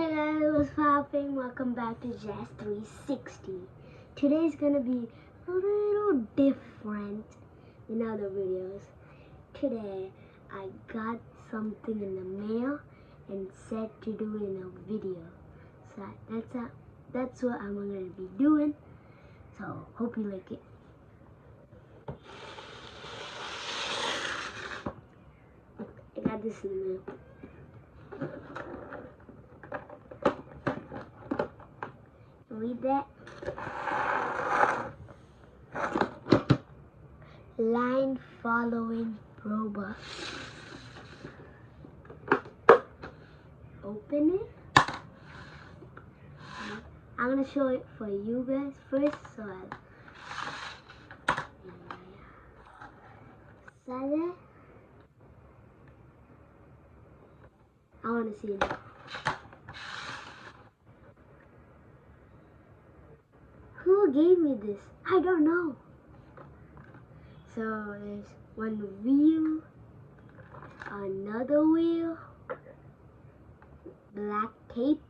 Hey guys, what's popping? Welcome back to Jazz 360. Today's gonna be a little different than other videos. Today, I got something in the mail and said to do in a video. So that's what I'm gonna be doing. So hope you like it. I got this in the mail. Read that. Line following robot. Open it. I'm gonna show it for you guys first, so I wanna see it. Who gave me this? I don't know. So there's one wheel, another wheel, black tape,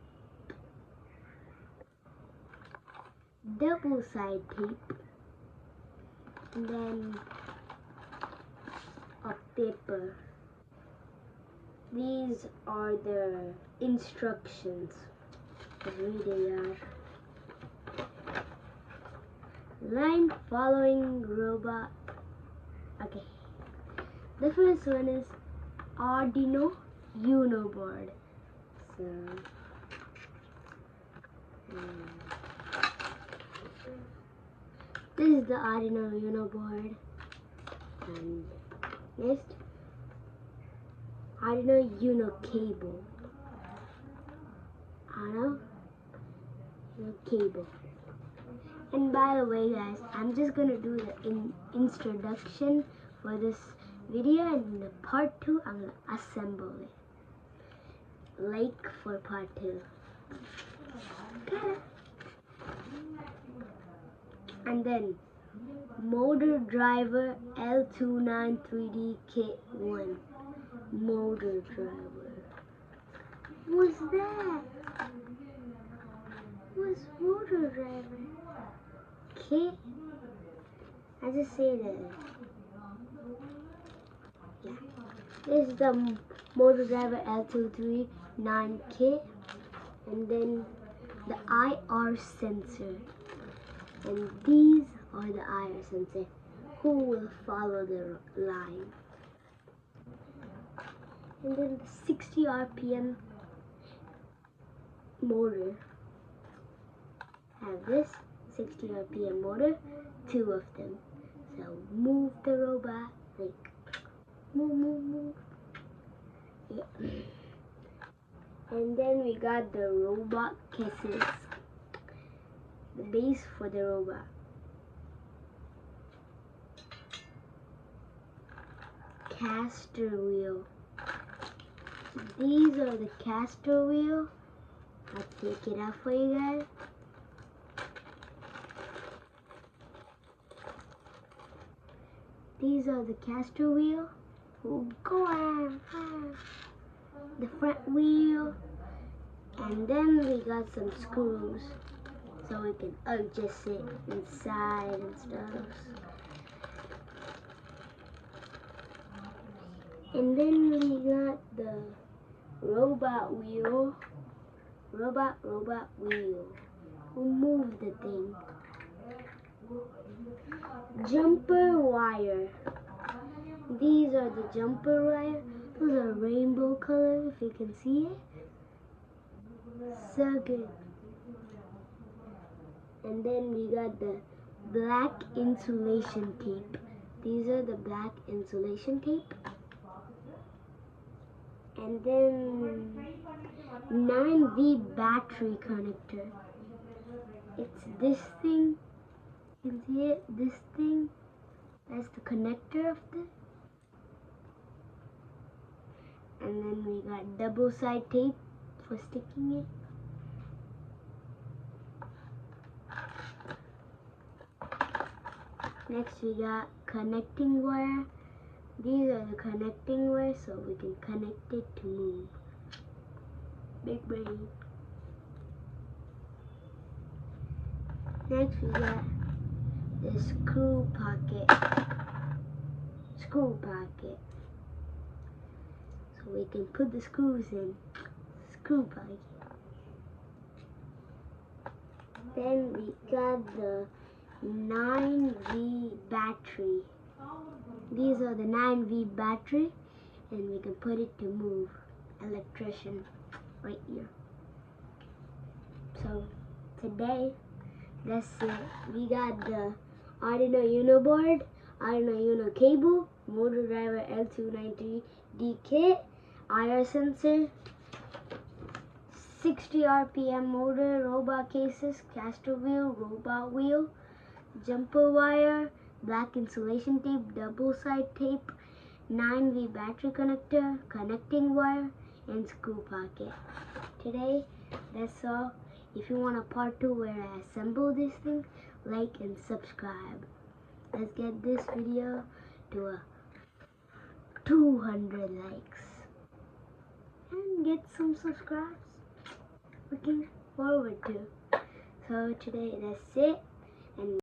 double side tape, and then a paper. These are the instructions. Here they are. Line following robot. Okay. The first one is Arduino Uno board. So this is the Arduino Uno board. And next, Arduino Uno cable. Arduino Uno cable. And by the way guys, I'm just gonna do the introduction for this video, and in the part 2 I'm gonna assemble it. Like for part 2. And then motor driver L29 3D kit 1. Motor driver. What's that? What's motor driver? Kit? I just say that. Yeah. This is the motor driver L239 kit, and then the IR sensor. And these are the IR sensor who will follow the line. And then the 60 RPM motor. Have this 60 RPM motor, 2 of them. So move the robot, like move. Yeah. And then we got the robot kisses, the base for the robot. Caster wheel. These are the caster wheel. I'll take it out for you guys. These are the caster wheel. Go on. The front wheel. And then we got some screws so we can adjust it inside and stuff. And then we got the robot wheel. Robot wheel. We'll move the thing. Jumper wire. These are the jumper wire. Those are rainbow color, if you can see it. So good. And then we got the black insulation tape. These are the black insulation tape. And then 9V battery connector. It's this thing. You can see it? This thing. That's the connector of this. And then we got double side tape for sticking it. Next we got connecting wire. These are the connecting wires so we can connect it to move. Big brain. Next we got the screw pocket. So we can put the screws in. Screw pocket. Then we got the 9V battery. These are the 9V battery, and we can put it to move electrician right here. So today, that's it. We got the Arduino Uno board, Arduino Uno cable, motor driver L293D kit, IR sensor, 60 RPM motor, robot cases, caster wheel, robot wheel, jumper wire, black insulation tape, double side tape, 9V battery connector, connecting wire, and screw pocket. Today, that's all. If you want a part 2 where I assemble this thing, like and subscribe. Let's get this video to a 200 likes and get some subscribes. Looking forward to. So today, that's it. And